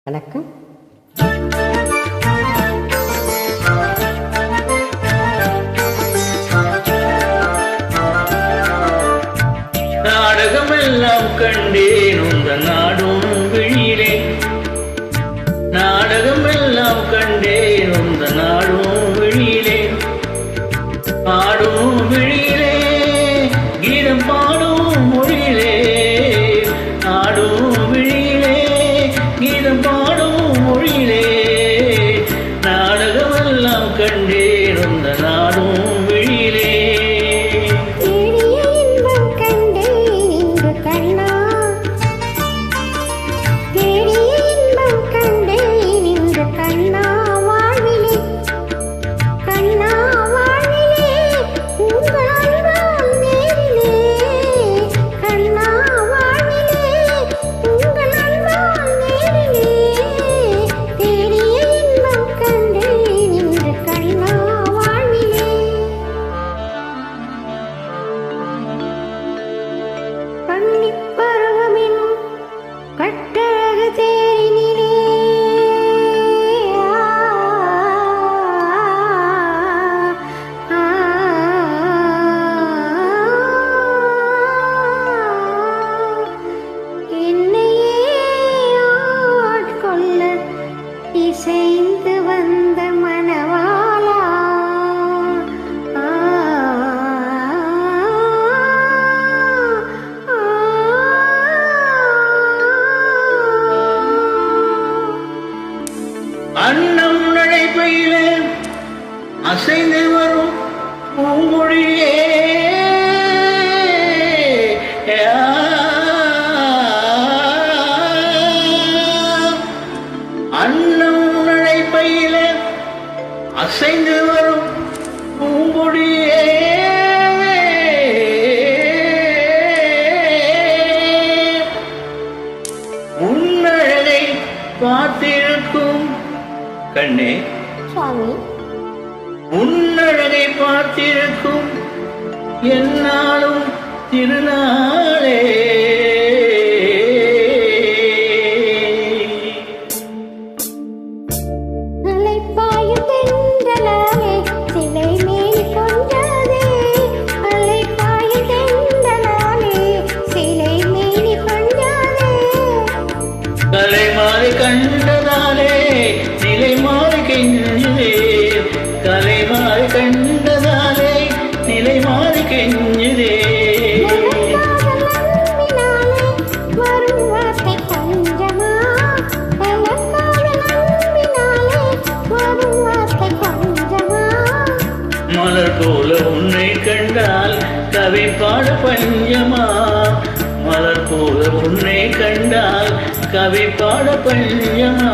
வணக்கம். நாடகமெல்லாம் கண்டேன் உந்தன் நாடும் விழியிலே, நாடகமெல்லாம் கண்டேன் உந்தன் நாடும் விழியிலே, பாடும் விழியிலே கீதம் பாடும் மொழியிலே, ஆடும் விழியிலே கீதம் பாடும் மொழியிலே, நாடகமெல்லாம் கண்டேன் உந்தன் நாடும் விழியிலே. இசைந்து வந்த மனவாளா, அன்னம் நடைபையிலே அசைந்து வரும் பூமொழியே, அன்னம் நடைபையிலே அசைந்து வரும் பூம்பொழியே, உன்னழகை பார்த்திருக்கும் கண்ணே சுவாமி, உன்னழகை பார்த்திருக்கும் என்னாலும் திருநாளே. அலைப்பாயும் தென்றலாலே சிலை மேல் கொண்டதே, அலைப்பாயும் தென்றலாலே சிலை மேல் கொண்டதே, கலை மாறி கண்டதாலே நிலை மாறி கெஞ்சுதே, கலை மாறி கண்டதாலே நிலை மாறி கெஞ்சுதே. மலர் போல உன்னை கண்டால் கவி பாட பஞ்சமா, மலர் போல உன்னை கண்டால் கவி பாட பஞ்சமா.